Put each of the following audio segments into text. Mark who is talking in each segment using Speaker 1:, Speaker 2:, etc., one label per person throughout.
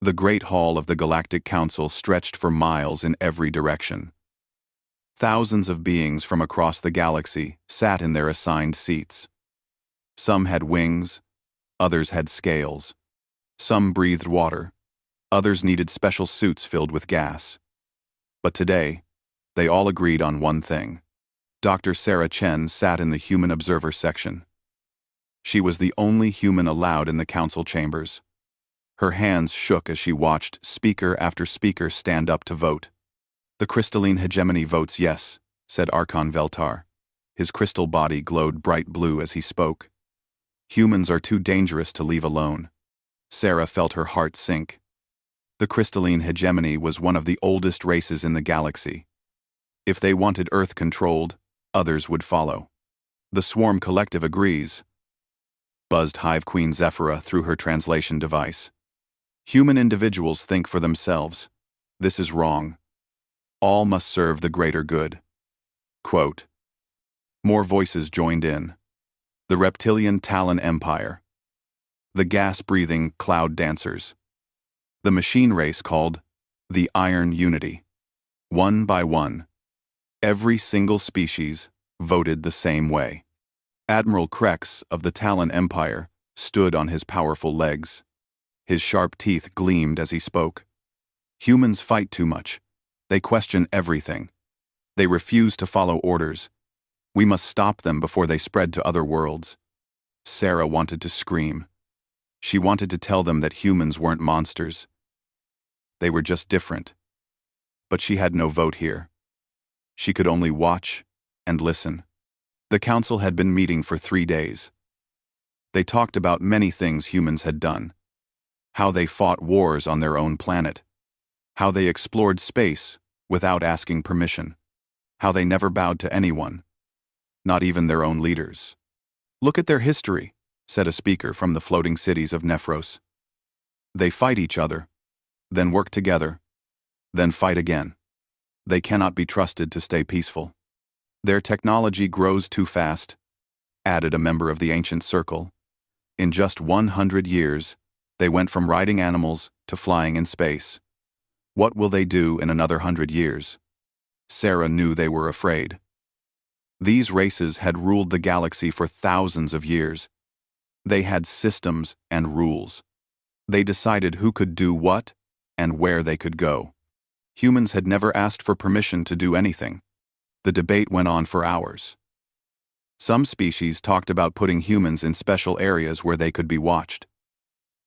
Speaker 1: The great hall of the Galactic Council stretched for miles in every direction. Thousands of beings from across the galaxy sat in their assigned seats. Some had wings, others had scales. Some breathed water, others needed special suits filled with gas. But today, they all agreed on one thing. Dr. Sarah Chen sat in the human observer section. She was the only human allowed in the council chambers. Her hands shook as she watched speaker after speaker stand up to vote. "The crystalline hegemony votes yes," said Archon Veltar. His crystal body glowed bright blue as he spoke. "Humans are too dangerous to leave alone." Sarah felt her heart sink. The crystalline hegemony was one of the oldest races in the galaxy. If they wanted Earth controlled, others would follow. "The Swarm Collective agrees," buzzed Hive Queen Zephyra through her translation device. "Human individuals think for themselves. This is wrong. All must serve the greater good." Quote. More voices joined in. The Reptilian Talon Empire. The gas-breathing Cloud Dancers. The machine race called the Iron Unity. One by one, every single species voted the same way. Admiral Krex of the Talon Empire stood on his powerful legs. His sharp teeth gleamed as he spoke. "Humans fight too much. They question everything. They refuse to follow orders. We must stop them before they spread to other worlds." Sarah wanted to scream. She wanted to tell them that humans weren't monsters. They were just different. But she had no vote here. She could only watch and listen. The council had been meeting for 3 days. They talked about many things humans had done. How they fought wars on their own planet. How they explored space without asking permission. How they never bowed to anyone, not even their own leaders. "Look at their history," said a speaker from the floating cities of Nephros. "They fight each other, then work together, then fight again. They cannot be trusted to stay peaceful. Their technology grows too fast," added a member of the Ancient Circle. "In just 100 years, they went from riding animals to flying in space. What will they do in another 100 years?" Sarah knew they were afraid. These races had ruled the galaxy for thousands of years. They had systems and rules. They decided who could do what and where they could go. Humans had never asked for permission to do anything. The debate went on for hours. Some species talked about putting humans in special areas where they could be watched.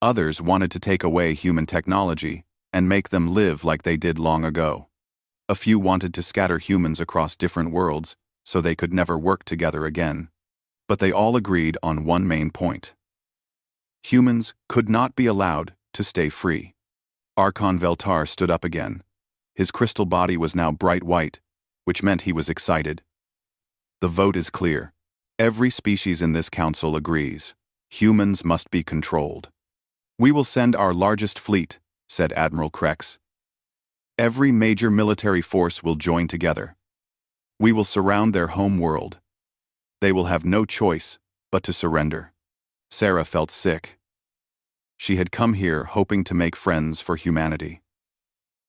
Speaker 1: Others wanted to take away human technology and make them live like they did long ago. A few wanted to scatter humans across different worlds so they could never work together again. But they all agreed on one main point. Humans could not be allowed to stay free. Archon Veltar stood up again. His crystal body was now bright white, which meant he was excited. "The vote is clear. Every species in this council agrees. Humans must be controlled." "We will send our largest fleet," said Admiral Krex. "Every major military force will join together. We will surround their home world. They will have no choice but to surrender." Sarah felt sick. She had come here hoping to make friends for humanity.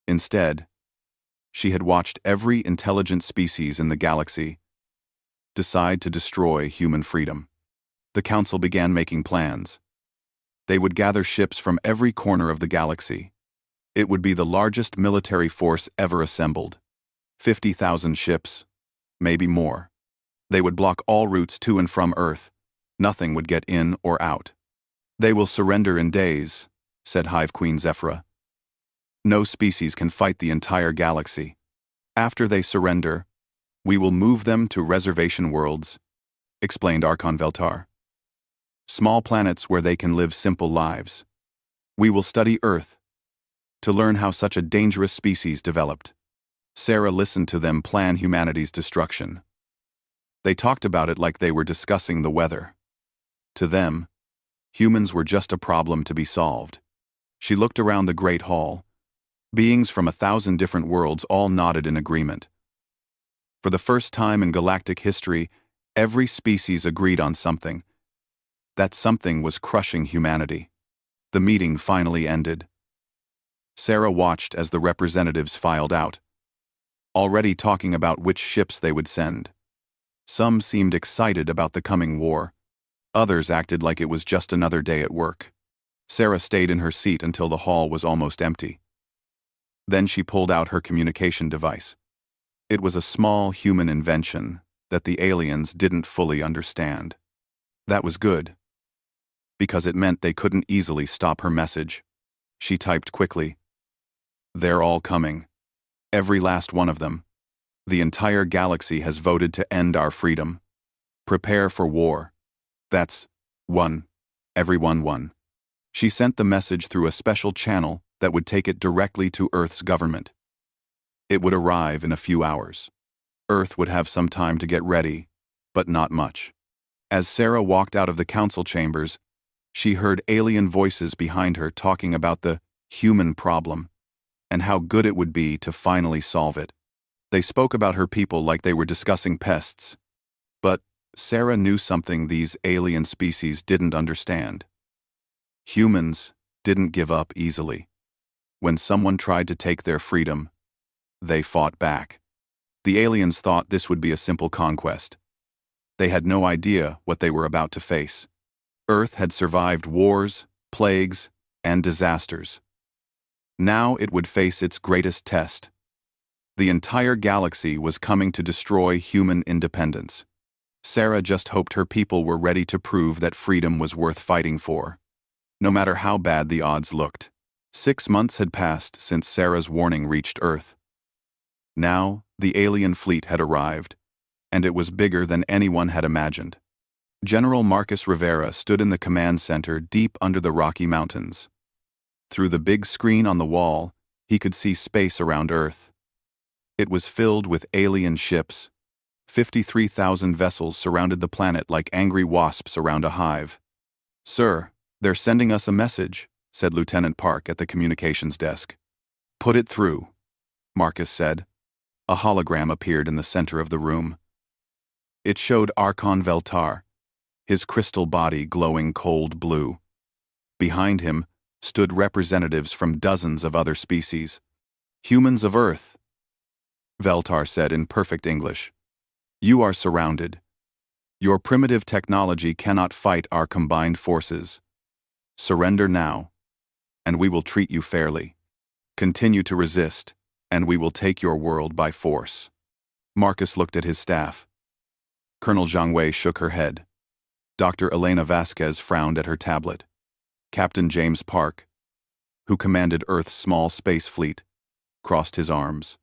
Speaker 1: Instead, she had watched every intelligent species in the galaxy decide to destroy human freedom. The council began making plans. They would gather ships from every corner of the galaxy. It would be the largest military force ever assembled. 50,000 ships, maybe more. They would block all routes to and from Earth. Nothing would get in or out. "They will surrender in days," said Hive Queen Zephyra. "No species can fight the entire galaxy. After they surrender, we will move them to reservation worlds," explained Archon Veltar. "Small planets where they can live simple lives. We will study Earth to learn how such a dangerous species developed." Sarah listened to them plan humanity's destruction. They talked about it like they were discussing the weather. To them, humans were just a problem to be solved. She looked around the Great Hall. Beings from 1,000 different worlds all nodded in agreement. For the first time in galactic history, every species agreed on something. That something was crushing humanity. The meeting finally ended. Sarah watched as the representatives filed out, already talking about which ships they would send. Some seemed excited about the coming war. Others acted like it was just another day at work. Sarah stayed in her seat until the hall was almost empty. Then she pulled out her communication device. It was a small human invention that the aliens didn't fully understand. That was good, because it meant they couldn't easily stop her message. She typed quickly, "They're all coming. Every last one of them. The entire galaxy has voted to end our freedom. Prepare for war. That's one. Everyone won." She sent the message through a special channel that would take it directly to Earth's government. It would arrive in a few hours. Earth would have some time to get ready, but not much. As Sarah walked out of the council chambers, she heard alien voices behind her talking about the human problem and how good it would be to finally solve it. They spoke about her people like they were discussing pests. But Sarah knew something these alien species didn't understand. Humans didn't give up easily. When someone tried to take their freedom, they fought back. The aliens thought this would be a simple conquest. They had no idea what they were about to face. Earth had survived wars, plagues, and disasters. Now it would face its greatest test. The entire galaxy was coming to destroy human independence. Sarah just hoped her people were ready to prove that freedom was worth fighting for, no matter how bad the odds looked. 6 months had passed since Sarah's warning reached Earth. Now, the alien fleet had arrived, and it was bigger than anyone had imagined. General Marcus Rivera stood in the command center deep under the Rocky Mountains. Through the big screen on the wall, he could see space around Earth. It was filled with alien ships. 53,000 vessels surrounded the planet like angry wasps around a hive. "Sir, they're sending us a message," said Lieutenant Park at the communications desk. "Put it through," Marcus said. A hologram appeared in the center of the room. It showed Archon Veltar, his crystal body glowing cold blue. Behind him stood representatives from dozens of other species. "Humans of Earth," Veltar said in perfect English. "You are surrounded. Your primitive technology cannot fight our combined forces. Surrender now, and we will treat you fairly. Continue to resist, and we will take your world by force." Marcus looked at his staff. Colonel Zhang Wei shook her head. Dr. Elena Vasquez frowned at her tablet. Captain James Park, who commanded Earth's small space fleet, crossed his arms.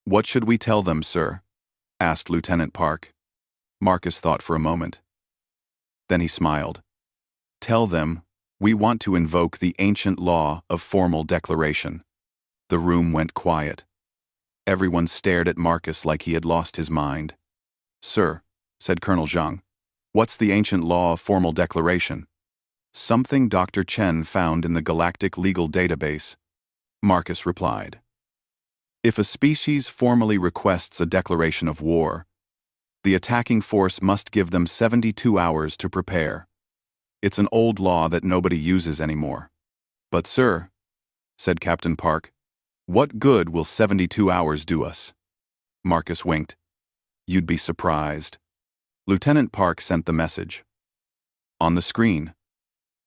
Speaker 1: "What should we tell them, sir?" asked Lieutenant Park. Marcus thought for a moment. Then he smiled. "Tell them we want to invoke the ancient law of formal declaration." The room went quiet. Everyone stared at Marcus like he had lost his mind. "Sir," said Colonel Zhang, "what's the ancient law of formal declaration?" "Something Dr. Chen found in the Galactic Legal Database," Marcus replied. "If a species formally requests a declaration of war, the attacking force must give them 72 hours to prepare. It's an old law that nobody uses anymore." "But sir," said Captain Park, "what good will 72 hours do us?" Marcus winked. "You'd be surprised." Lieutenant Park sent the message. On the screen,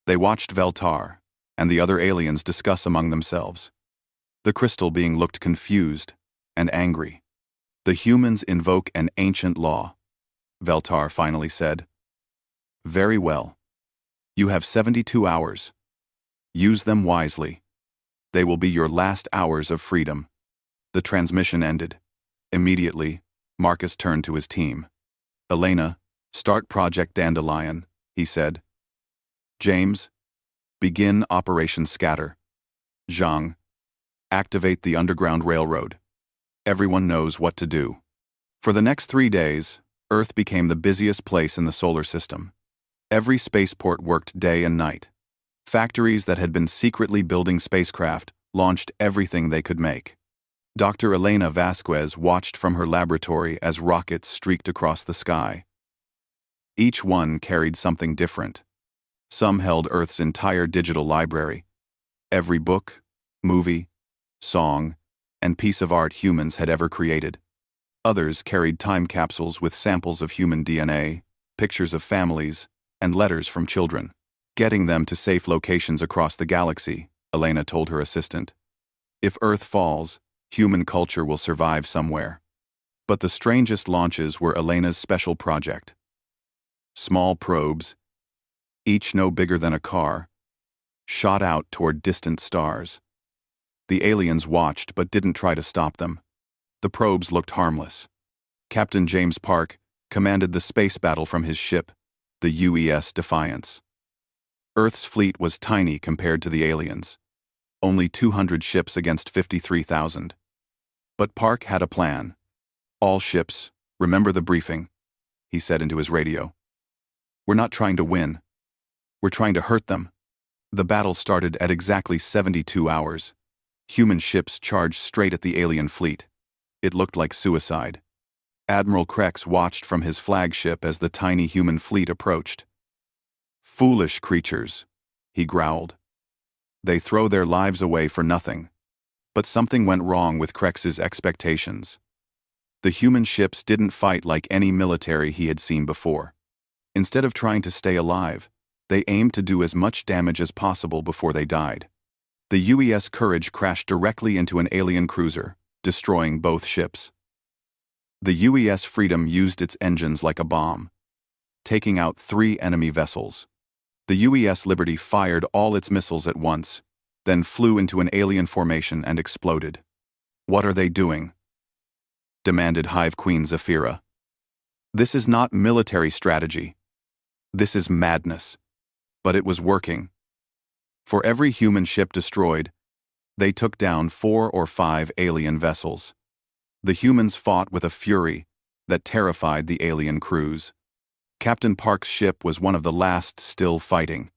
Speaker 1: they watched Veltar and the other aliens discuss among themselves. The crystal being looked confused and angry. "The humans invoke an ancient law," Veltar finally said. "Very well. You have 72 hours. Use them wisely. They will be your last hours of freedom." The transmission ended. Immediately, Marcus turned to his team. "Elena, start Project Dandelion," he said. "James, begin Operation Scatter. Zhang, activate the Underground Railroad. Everyone knows what to do." For the next 3 days, Earth became the busiest place in the solar system. Every spaceport worked day and night. Factories that had been secretly building spacecraft launched everything they could make. Dr. Elena Vasquez watched from her laboratory as rockets streaked across the sky. Each one carried something different. Some held Earth's entire digital library. Every book, movie, song, and piece of art humans had ever created. Others carried time capsules with samples of human DNA, pictures of families, and letters from children. Getting them to safe locations across the galaxy, Elena told her assistant. If Earth falls, human culture will survive somewhere. But the strangest launches were Elena's special project. Small probes, each no bigger than a car, shot out toward distant stars. The aliens watched but didn't try to stop them. The probes looked harmless. Captain James Park commanded the space battle from his ship, the UES Defiance. Earth's fleet was tiny compared to the aliens. Only 200 ships against 53,000. But Park had a plan. All ships, remember the briefing, he said into his radio. We're not trying to win. We're trying to hurt them. The battle started at exactly 72 hours. Human ships charged straight at the alien fleet. It looked like suicide. Admiral Krex watched from his flagship as the tiny human fleet approached. Foolish creatures, he growled. They throw their lives away for nothing. But something went wrong with Krex's expectations. The human ships didn't fight like any military he had seen before. Instead of trying to stay alive, they aimed to do as much damage as possible before they died. The UES Courage crashed directly into an alien cruiser, destroying both ships. The UES Freedom used its engines like a bomb, taking out 3 enemy vessels. The UES Liberty fired all its missiles at once, then flew into an alien formation and exploded. What are they doing? Demanded Hive Queen Zafira. This is not military strategy. This is madness. But it was working. For every human ship destroyed, they took down 4 or 5 alien vessels. The humans fought with a fury that terrified the alien crews. Captain Park's ship was one of the last still fighting.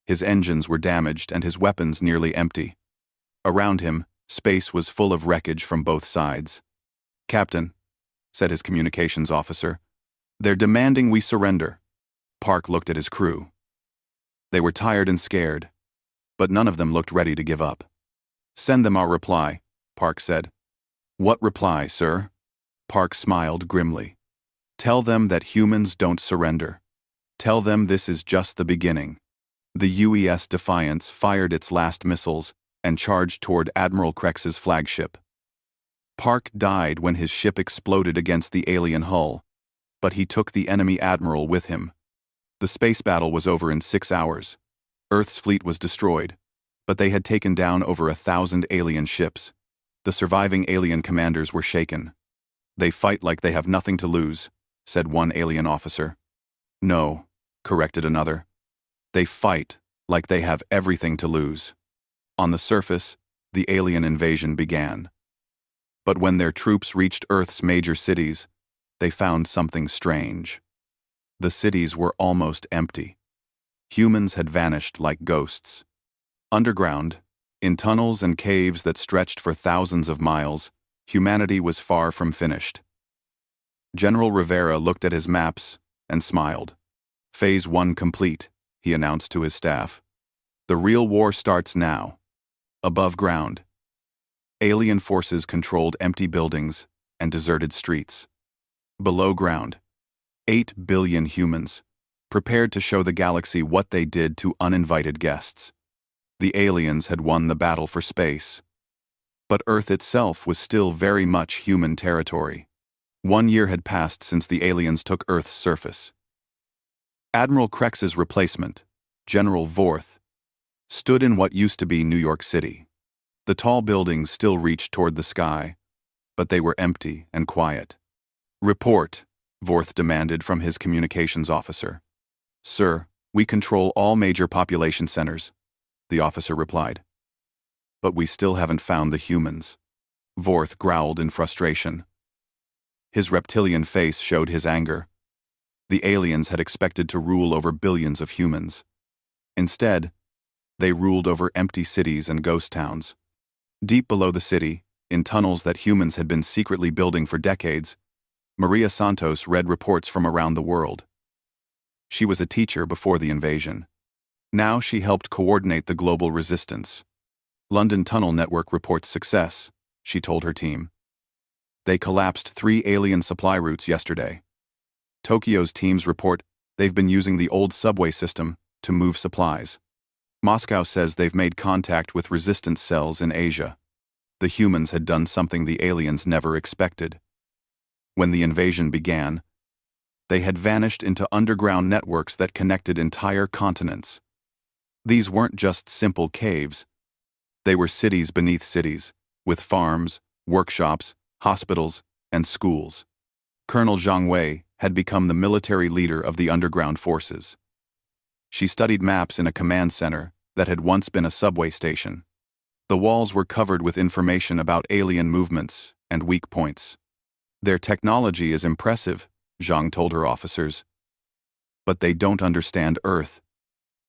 Speaker 1: His engines were damaged and his weapons nearly empty. Around him, space was full of wreckage from both sides. Captain, said his communications officer, they're demanding we surrender. Park looked at his crew. They were tired and scared, but none of them looked ready to give up. Send them our reply, Park said. What reply, sir? Park smiled grimly. Tell them that humans don't surrender. Tell them this is just the beginning. The UES Defiance fired its last missiles and charged toward Admiral Krex's flagship. Park died when his ship exploded against the alien hull, but he took the enemy admiral with him. The space battle was over in 6 hours. Earth's fleet was destroyed, but they had taken down over 1,000 alien ships. The surviving alien commanders were shaken. They fight like they have nothing to lose, said one alien officer. No, corrected another. They fight like they have everything to lose. On the surface, the alien invasion began. But when their troops reached Earth's major cities, they found something strange. The cities were almost empty. Humans had vanished like ghosts. Underground, in tunnels and caves that stretched for thousands of miles, humanity was far from finished. General Rivera looked at his maps and smiled. Phase 1 complete, he announced to his staff. The real war starts now. Above ground, alien forces controlled empty buildings and deserted streets. Below ground, 8 billion humans, prepared to show the galaxy what they did to uninvited guests. The aliens had won the battle for space. But Earth itself was still very much human territory. 1 year had passed since the aliens took Earth's surface. Admiral Krex's replacement, General Vorth, stood in what used to be New York City. The tall buildings still reached toward the sky, but they were empty and quiet. Report, Vorth demanded from his communications officer. Sir, we control all major population centers, the officer replied. But we still haven't found the humans. Vorth growled in frustration. His reptilian face showed his anger. The aliens had expected to rule over billions of humans. Instead, they ruled over empty cities and ghost towns. Deep below the city, in tunnels that humans had been secretly building for decades, Maria Santos read reports from around the world. She was a teacher before the invasion. Now she helped coordinate the global resistance. London Tunnel Network reports success, she told her team. They collapsed 3 alien supply routes yesterday. Tokyo's teams report they've been using the old subway system to move supplies. Moscow says they've made contact with resistance cells in Asia. The humans had done something the aliens never expected. When the invasion began, they had vanished into underground networks that connected entire continents. These weren't just simple caves. They were cities beneath cities, with farms, workshops, hospitals, and schools. Colonel Zhang Wei had become the military leader of the underground forces. She studied maps in a command center that had once been a subway station. The walls were covered with information about alien movements and weak points. Their technology is impressive, Zhang told her officers. But they don't understand Earth.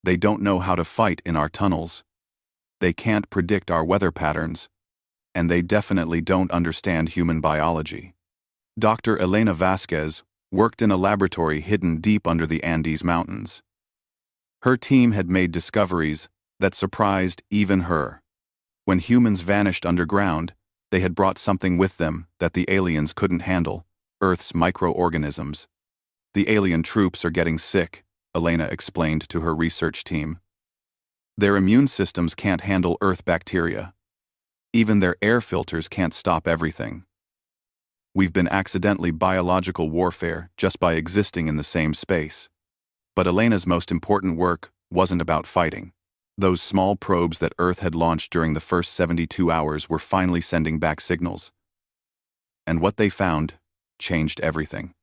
Speaker 1: They don't know how to fight in our tunnels. They can't predict our weather patterns. And they definitely don't understand human biology. Dr. Elena Vasquez worked in a laboratory hidden deep under the Andes Mountains. Her team had made discoveries that surprised even her. When humans vanished underground, they had brought something with them that the aliens couldn't handle: Earth's microorganisms. The alien troops are getting sick, Elena explained to her research team. Their immune systems can't handle Earth bacteria. Even their air filters can't stop everything. We've been accidentally biological warfare just by existing in the same space. But Elena's most important work wasn't about fighting. Those small probes that Earth had launched during the first 72 hours were finally sending back signals. And what they found changed everything.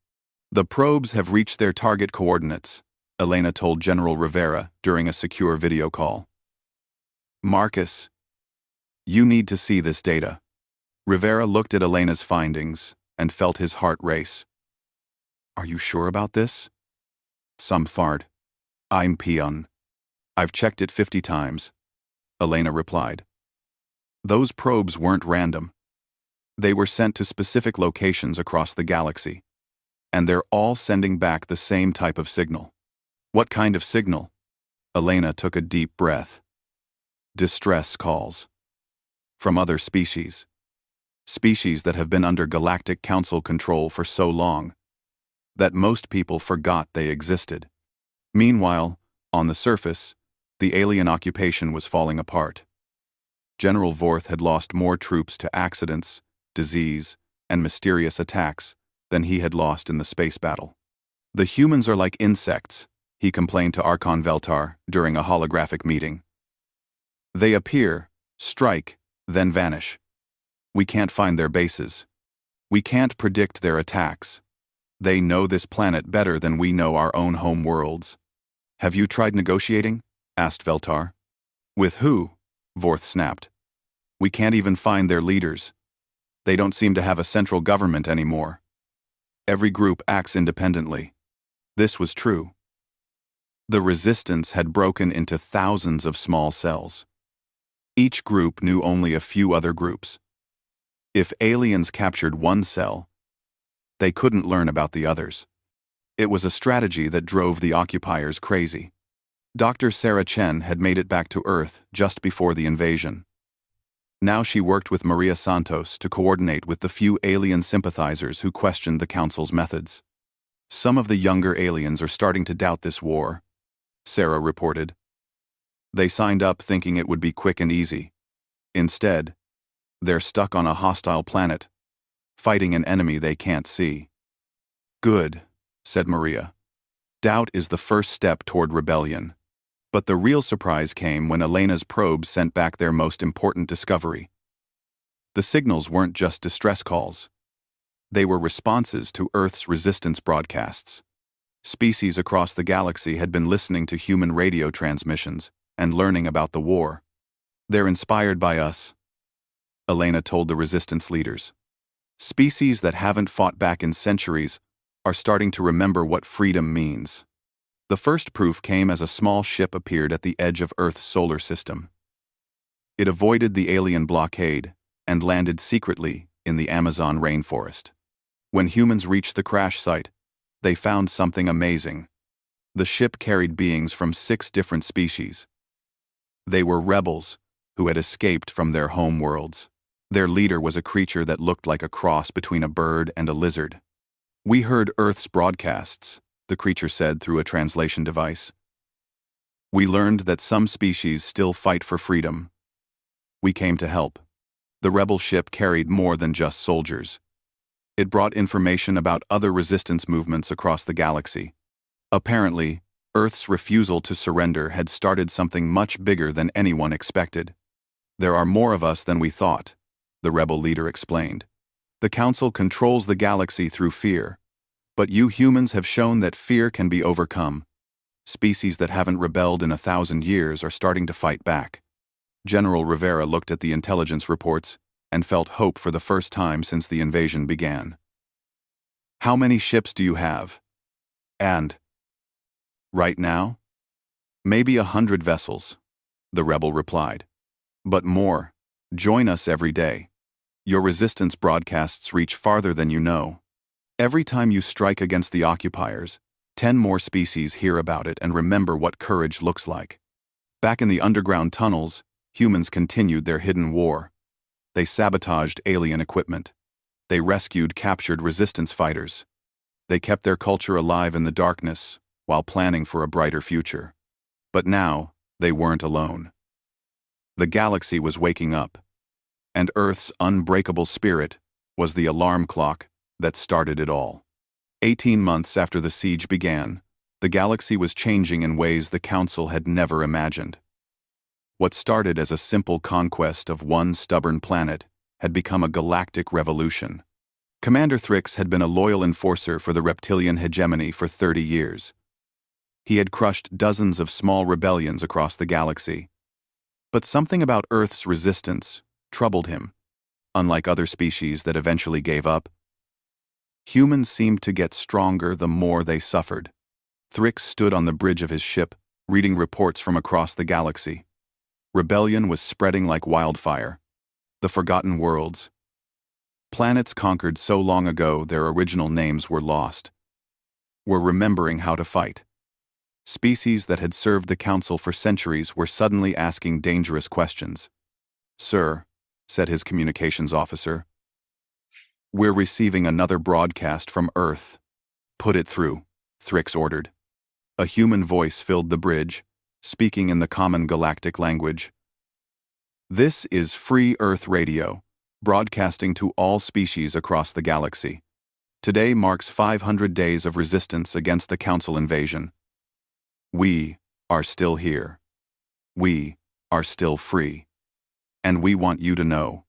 Speaker 1: The probes have reached their target coordinates, Elena told General Rivera during a secure video call. Marcus, you need to see this data. Rivera looked at Elena's findings and felt his heart race. Are you sure about this? Samfard. I'm peon. I've checked it 50 times, Elena replied. Those probes weren't random. They were sent to specific locations across the galaxy. And they're all sending back the same type of signal. What kind of signal? Elena took a deep breath. Distress calls. From other species. Species that have been under Galactic Council control for so long that most people forgot they existed. Meanwhile, on the surface, the alien occupation was falling apart. General Vorth had lost more troops to accidents, disease, and mysterious attacks than he had lost in the space battle. The humans are like insects, he complained to Archon Veltar during a holographic meeting. They appear, strike, then vanish. We can't find their bases. We can't predict their attacks. They know this planet better than we know our own home worlds. Have you tried negotiating? Asked Veltar. With who? Vorth snapped. We can't even find their leaders. They don't seem to have a central government anymore. Every group acts independently. This was true. The resistance had broken into thousands of small cells. Each group knew only a few other groups. If aliens captured one cell, they couldn't learn about the others. It was a strategy that drove the occupiers crazy. Dr. Sarah Chen had made it back to Earth just before the invasion. Now she worked with Maria Santos to coordinate with the few alien sympathizers who questioned the Council's methods. Some of the younger aliens are starting to doubt this war, Sarah reported. They signed up thinking it would be quick and easy. Instead, they're stuck on a hostile planet, fighting an enemy they can't see. Good, said Maria. Doubt is the first step toward rebellion. But the real surprise came when Elena's probes sent back their most important discovery. The signals weren't just distress calls. They were responses to Earth's resistance broadcasts. Species across the galaxy had been listening to human radio transmissions and learning about the war. They're inspired by us, Elena told the resistance leaders. Species that haven't fought back in centuries are starting to remember what freedom means. The first proof came as a small ship appeared at the edge of Earth's solar system. It avoided the alien blockade and landed secretly in the Amazon rainforest. When humans reached the crash site, they found something amazing. The ship carried beings from 6 different species. They were rebels who had escaped from their home worlds. Their leader was a creature that looked like a cross between a bird and a lizard. "We heard Earth's broadcasts," the creature said through a translation device. "We learned that some species still fight for freedom. We came to help." The rebel ship carried more than just soldiers. It brought information about other resistance movements across the galaxy. Apparently, Earth's refusal to surrender had started something much bigger than anyone expected. "There are more of us than we thought," the rebel leader explained. "The Council controls the galaxy through fear, but you humans have shown that fear can be overcome. Species that haven't rebelled in 1,000 years are starting to fight back." General Rivera looked at the intelligence reports and felt hope for the first time since the invasion began. "How many ships do you have?" "And right now? Maybe 100 vessels," the rebel replied. "But more. Join us every day. Your resistance broadcasts reach farther than you know. Every time you strike against the occupiers, 10 more species hear about it and remember what courage looks like." Back in the underground tunnels, humans continued their hidden war. They sabotaged alien equipment. They rescued captured resistance fighters. They kept their culture alive in the darkness while planning for a brighter future. But now, they weren't alone. The galaxy was waking up, and Earth's unbreakable spirit was the alarm clock that started it all. 18 months after the siege began, the galaxy was changing in ways the Council had never imagined. What started as a simple conquest of one stubborn planet had become a galactic revolution. Commander Thrix had been a loyal enforcer for the reptilian hegemony for 30 years. He had crushed dozens of small rebellions across the galaxy. But something about Earth's resistance troubled him. Unlike other species that eventually gave up, humans seemed to get stronger the more they suffered. Thrix stood on the bridge of his ship, reading reports from across the galaxy. Rebellion was spreading like wildfire. The forgotten worlds, planets conquered so long ago their original names were lost, were remembering how to fight. Species that had served the Council for centuries were suddenly asking dangerous questions. "Sir," said his communications officer, "we're receiving another broadcast from Earth." "Put it through," Thrix ordered. A human voice filled the bridge, speaking in the common galactic language. "This is Free Earth Radio, broadcasting to all species across the galaxy. Today marks 500 days of resistance against the Council invasion. We are still here. We are still free. And we want you to know,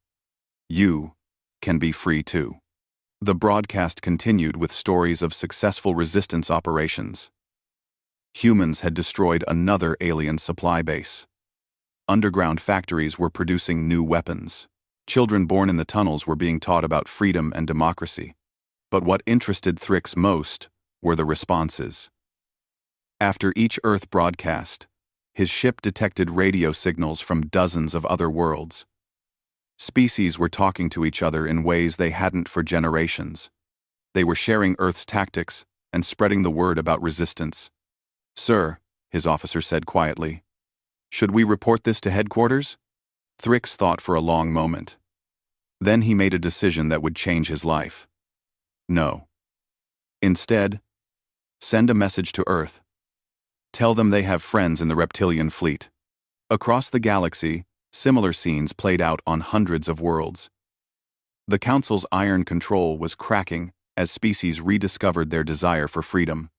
Speaker 1: you can be free too." The broadcast continued with stories of successful resistance operations. Humans had destroyed another alien supply base. Underground factories were producing new weapons. Children born in the tunnels were being taught about freedom and democracy. But what interested Thrix most were the responses. After each Earth broadcast, his ship detected radio signals from dozens of other worlds. Species were talking to each other in ways they hadn't for generations. They were sharing Earth's tactics and spreading the word about resistance. "Sir," his officer said quietly, "should we report this to headquarters?" Thrix thought for a long moment. Then he made a decision that would change his life. No. Instead, send a message to Earth. Tell them they have friends in the reptilian fleet. Across the galaxy, similar scenes played out on hundreds of worlds. The Council's iron control was cracking as species rediscovered their desire for freedom.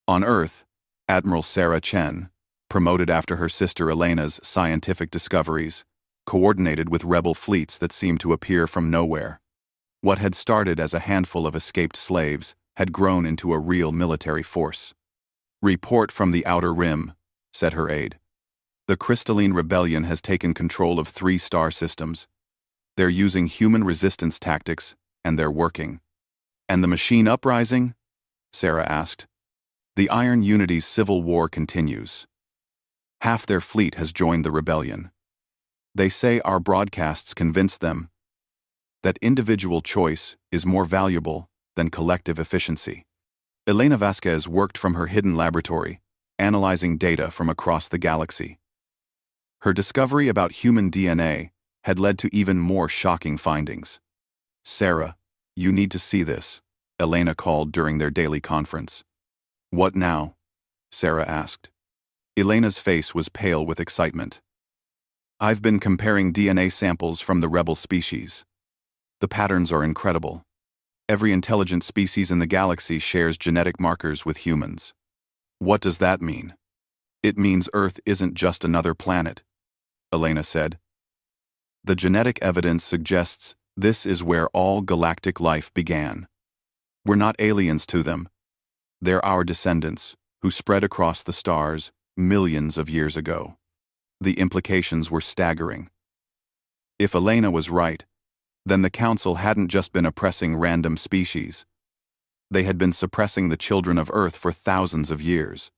Speaker 1: On Earth, Admiral Sarah Chen, promoted after her sister Elena's scientific discoveries, coordinated with rebel fleets that seemed to appear from nowhere. What had started as a handful of escaped slaves had grown into a real military force. "Report from the Outer Rim," said her aide. "The Crystalline Rebellion has taken control of 3 star systems. They're using human resistance tactics, and they're working." "And the machine uprising?" Sarah asked. "The Iron Unity's civil war continues. Half their fleet has joined the rebellion. They say our broadcasts convinced them that individual choice is more valuable than collective efficiency." Elena Vasquez worked from her hidden laboratory, analyzing data from across the galaxy. Her discovery about human DNA had led to even more shocking findings. "Sarah, you need to see this," Elena called during their daily conference. "What now?" Sarah asked. Elena's face was pale with excitement. "I've been comparing DNA samples from the rebel species. The patterns are incredible. Every intelligent species in the galaxy shares genetic markers with humans." "What does that mean?" "It means Earth isn't just another planet," Elena said. "The genetic evidence suggests this is where all galactic life began. We're not aliens to them. They're our descendants, who spread across the stars millions of years ago." The implications were staggering. If Elena was right, then the Council hadn't just been oppressing random species. They had been suppressing the children of Earth for thousands of years.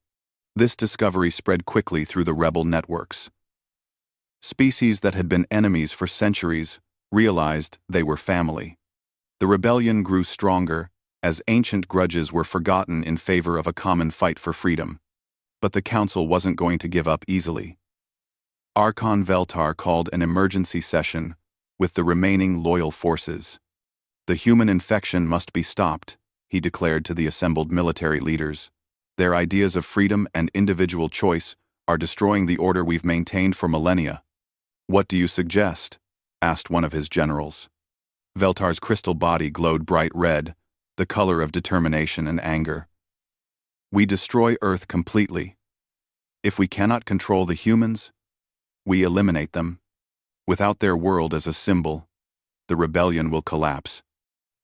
Speaker 1: This discovery spread quickly through the rebel networks. Species that had been enemies for centuries realized they were family. The rebellion grew stronger as ancient grudges were forgotten in favor of a common fight for freedom. But the Council wasn't going to give up easily. Archon Veltar called an emergency session with the remaining loyal forces. "The human infection must be stopped," he declared to the assembled military leaders. "Their ideas of freedom and individual choice are destroying the order we've maintained for millennia." "What do you suggest?" asked one of his generals. Veltar's crystal body glowed bright red, the color of determination and anger. "We destroy Earth completely. If we cannot control the humans, we eliminate them. Without their world as a symbol, the rebellion will collapse."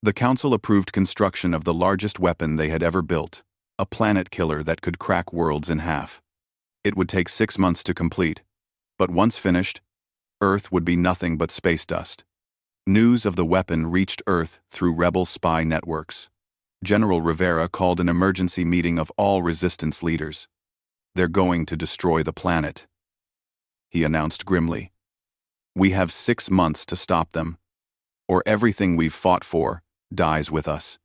Speaker 1: The Council approved construction of the largest weapon they had ever built, a planet killer that could crack worlds in half. It would take 6 months to complete, but once finished, Earth would be nothing but space dust. News of the weapon reached Earth through rebel spy networks. General Rivera called an emergency meeting of all resistance leaders. "They're going to destroy the planet," he announced grimly. "We have 6 months to stop them, or everything we've fought for dies with us."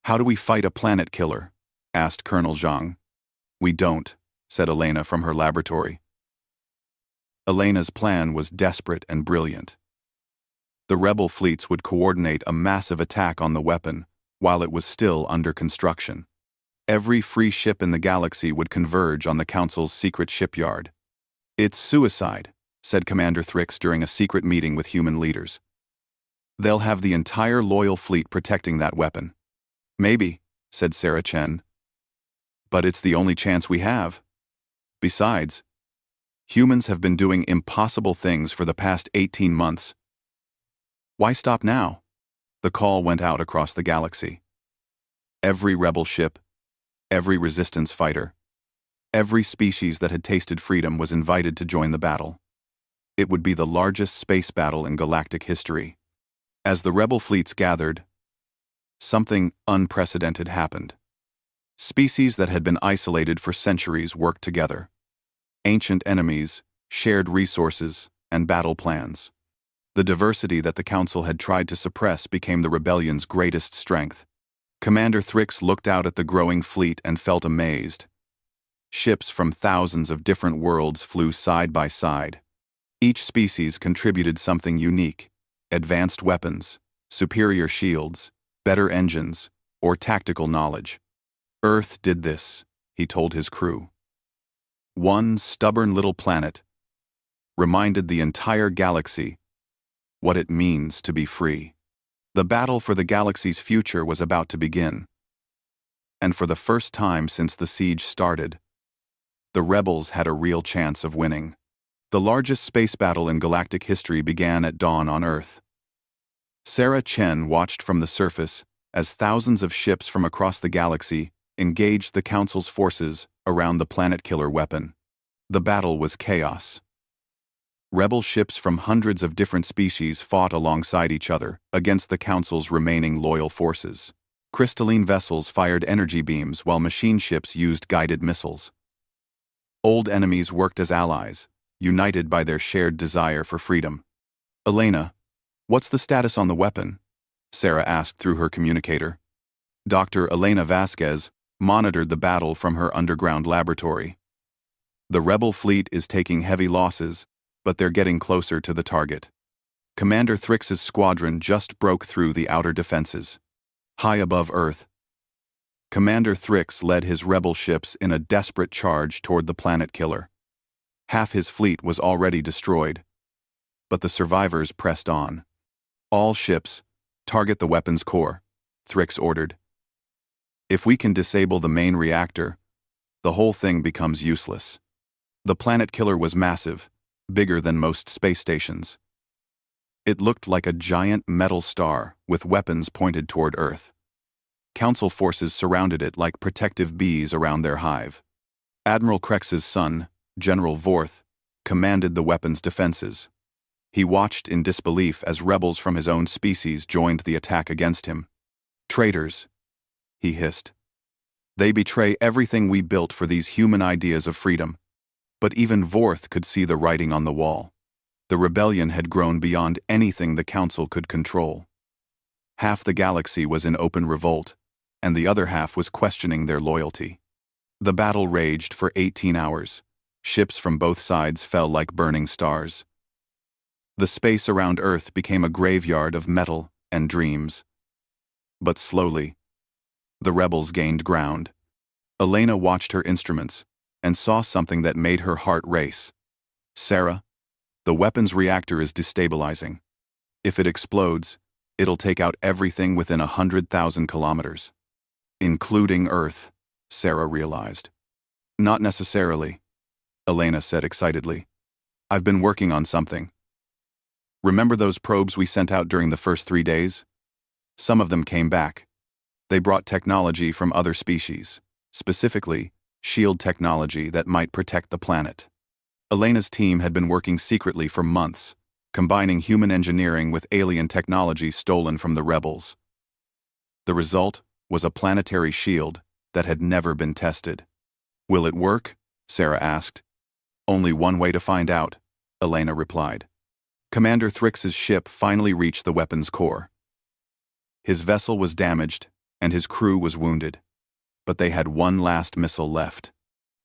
Speaker 1: "How do we fight a planet killer?" asked Colonel Zhang. "We don't," said Elena from her laboratory. Elena's plan was desperate and brilliant. The rebel fleets would coordinate a massive attack on the weapon while it was still under construction. Every free ship in the galaxy would converge on the Council's secret shipyard. "It's suicide," said Commander Thrix during a secret meeting with human leaders. "They'll have the entire loyal fleet protecting that weapon." "Maybe," said Sarah Chen. "But it's the only chance we have. Besides, humans have been doing impossible things for the past 18 months. Why stop now?" The call went out across the galaxy. Every rebel ship, every resistance fighter, every species that had tasted freedom was invited to join the battle. It would be the largest space battle in galactic history. As the rebel fleets gathered, something unprecedented happened. Species that had been isolated for centuries worked together. Ancient enemies, shared resources, and battle plans. The diversity that the Council had tried to suppress became the rebellion's greatest strength. Commander Thrix looked out at the growing fleet and felt amazed. Ships from thousands of different worlds flew side by side. Each species contributed something unique: advanced weapons, superior shields, better engines, or tactical knowledge. "Earth did this," he told his crew. One stubborn little planet reminded the entire galaxy what it means to be free. The battle for the galaxy's future was about to begin. And for the first time since the siege started, the rebels had a real chance of winning. The largest space battle in galactic history began at dawn on Earth. Sarah Chen watched from the surface as thousands of ships from across the galaxy engaged the Council's forces around the planet-killer weapon. The battle was chaos. Rebel ships from hundreds of different species fought alongside each other against the Council's remaining loyal forces. Crystalline vessels fired energy beams while machine ships used guided missiles. Old enemies worked as allies, united by their shared desire for freedom. "Elena, what's the status on the weapon?" Sarah asked through her communicator. Dr. Elena Vasquez monitored the battle from her underground laboratory. "The rebel fleet is taking heavy losses, but they're getting closer to the target. Commander Thrix's squadron just broke through the outer defenses. High above Earth, Commander Thrix led his rebel ships in a desperate charge toward the planet killer. Half his fleet was already destroyed, but the survivors pressed on. All ships, target the weapons core, Thrix ordered. If we can disable the main reactor, the whole thing becomes useless. The planet killer was massive, bigger than most space stations. It looked like a giant metal star with weapons pointed toward Earth. Council forces surrounded it like protective bees around their hive. Admiral Krex's son, General Vorth, commanded the weapons defenses. He watched in disbelief as rebels from his own species joined the attack against him. Traitors, he hissed. They betray everything we built for these human ideas of freedom. But even Vorth could see the writing on the wall. The rebellion had grown beyond anything the Council could control. Half the galaxy was in open revolt, and the other half was questioning their loyalty. The battle raged for 18 hours. Ships from both sides fell like burning stars. The space around Earth became a graveyard of metal and dreams. But slowly, the rebels gained ground. Elena watched her instruments and saw something that made her heart race. Sarah, the weapons reactor is destabilizing. If it explodes, it'll take out everything within 100,000 kilometers. Including Earth, Sarah realized. Not necessarily, Elena said excitedly. I've been working on something. Remember those probes we sent out during the first 3 days? Some of them came back. They brought technology from other species, specifically shield technology that might protect the planet. Elena's team had been working secretly for months, combining human engineering with alien technology stolen from the rebels. The result was a planetary shield that had never been tested. Will it work? Sarah asked. Only one way to find out, Elena replied. Commander Thrix's ship finally reached the weapons core. His vessel was damaged, and his crew was wounded. But they had one last missile left.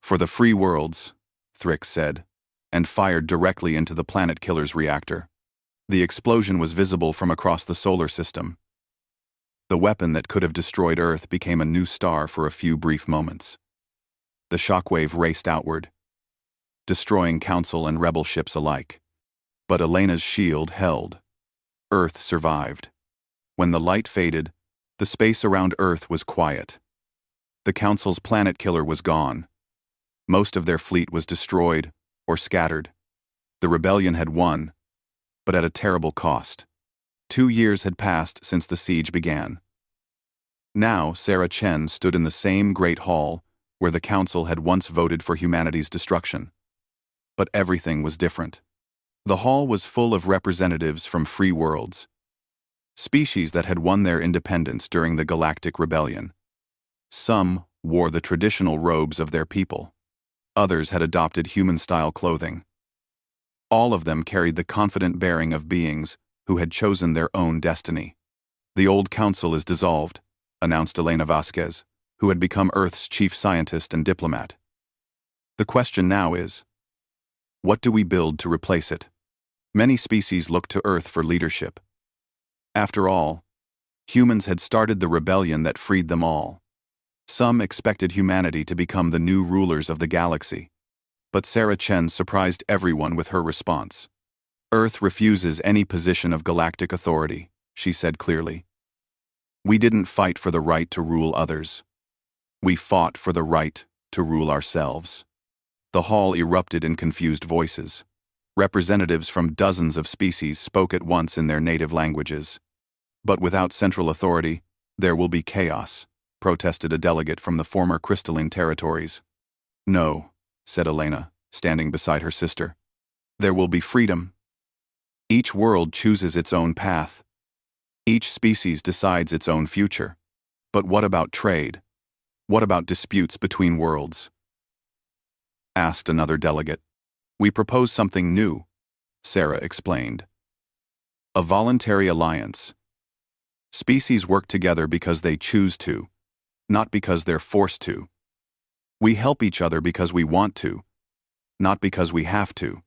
Speaker 1: For the free worlds, Thrix said, and fired directly into the planet killer's reactor. The explosion was visible from across the solar system. The weapon that could have destroyed Earth became a new star for a few brief moments. The shockwave raced outward, destroying Council and Rebel ships alike. But Elena's shield held. Earth survived. When the light faded, the space around Earth was quiet. The Council's planet killer was gone. Most of their fleet was destroyed or scattered. The rebellion had won, but at a terrible cost. 2 years had passed since the siege began. Now Sarah Chen stood in the same great hall where the Council had once voted for humanity's destruction. But everything was different. The hall was full of representatives from free worlds, species that had won their independence during the Galactic Rebellion. Some wore the traditional robes of their people. Others had adopted human-style clothing. All of them carried the confident bearing of beings who had chosen their own destiny. The old council is dissolved, announced Elena Vasquez, who had become Earth's chief scientist and diplomat. The question now is, what do we build to replace it? Many species looked to Earth for leadership. After all, humans had started the rebellion that freed them all. Some expected humanity to become the new rulers of the galaxy. But Sarah Chen surprised everyone with her response. Earth refuses any position of galactic authority, she said clearly. We didn't fight for the right to rule others. We fought for the right to rule ourselves. The hall erupted in confused voices. Representatives from dozens of species spoke at once in their native languages. But without central authority, there will be chaos, protested a delegate from the former crystalline territories. No, said Elena, standing beside her sister. There will be freedom. Each world chooses its own path. Each species decides its own future. But what about trade? What about disputes between worlds? Asked another delegate. We propose something new, Sarah explained. A voluntary alliance. Species work together because they choose to, not because they're forced to. We help each other because we want to, not because we have to.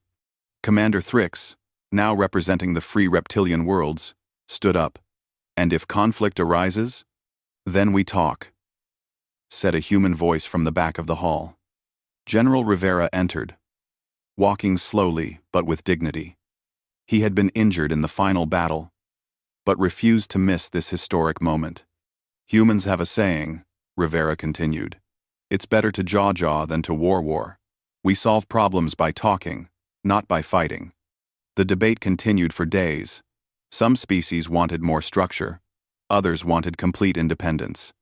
Speaker 1: Commander Thrix, now representing the free reptilian worlds, stood up. "And if conflict arises, then we talk," said a human voice from the back of the hall. General Rivera entered, walking slowly but with dignity. He had been injured in the final battle, but refused to miss this historic moment. "Humans have a saying," Rivera continued. "It's better to jaw than to war. We solve problems by talking, not by fighting." The debate continued for days. Some species wanted more structure, others wanted complete independence.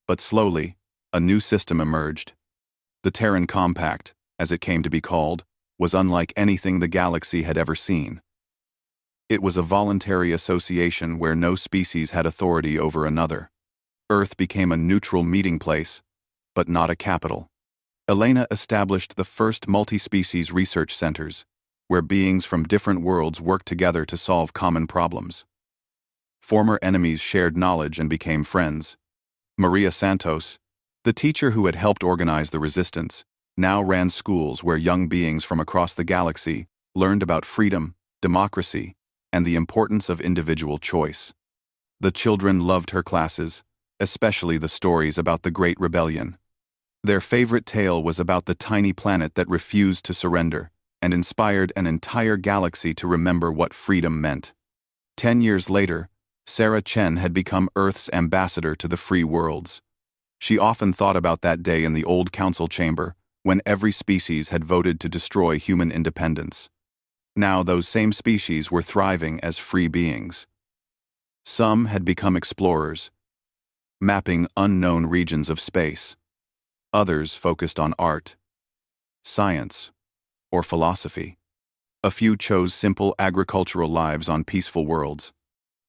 Speaker 1: But slowly, a new system emerged. The Terran Compact, as it came to be called, was unlike anything the galaxy had ever seen. It was a voluntary association where no species had authority over another. Earth became a neutral meeting place, but not a capital. Elena established the first multi-species research centers, where beings from different worlds worked together to solve common problems. Former enemies shared knowledge and became friends. Maria Santos, the teacher who had helped organize the resistance, now ran schools where young beings from across the galaxy learned about freedom, democracy, and the importance of individual choice. The children loved her classes, especially the stories about the Great Rebellion. Their favorite tale was about the tiny planet that refused to surrender and inspired an entire galaxy to remember what freedom meant. 10 years later, Sarah Chen had become Earth's ambassador to the free worlds. She often thought about that day in the old council chamber, when every species had voted to destroy human independence. Now those same species were thriving as free beings. Some had become explorers, mapping unknown regions of space. Others focused on art, science, or philosophy. A few chose simple agricultural lives on peaceful worlds.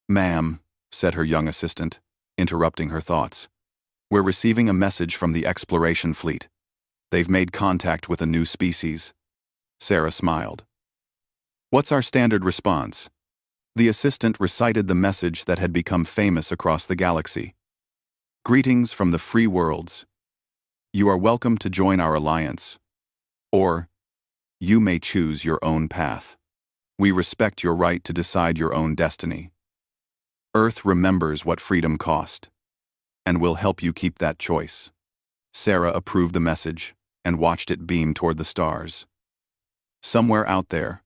Speaker 1: "Ma'am," said her young assistant, interrupting her thoughts, "we're receiving a message from the exploration fleet. They've made contact with a new species." Sarah smiled. "What's our standard response?" The assistant recited the message that had become famous across the galaxy. "Greetings from the free worlds. You are welcome to join our alliance. Or, you may choose your own path. We respect your right to decide your own destiny. Earth remembers what freedom cost, and will help you keep that choice." Sarah approved the message and watched it beam toward the stars. Somewhere out there,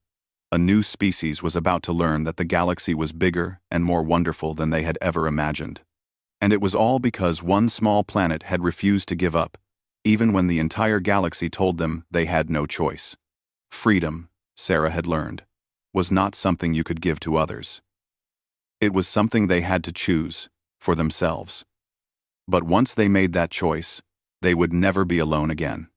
Speaker 1: a new species was about to learn that the galaxy was bigger and more wonderful than they had ever imagined. And it was all because one small planet had refused to give up, even when the entire galaxy told them they had no choice. Freedom, Sarah had learned, was not something you could give to others. It was something they had to choose for themselves. But once they made that choice, they would never be alone again.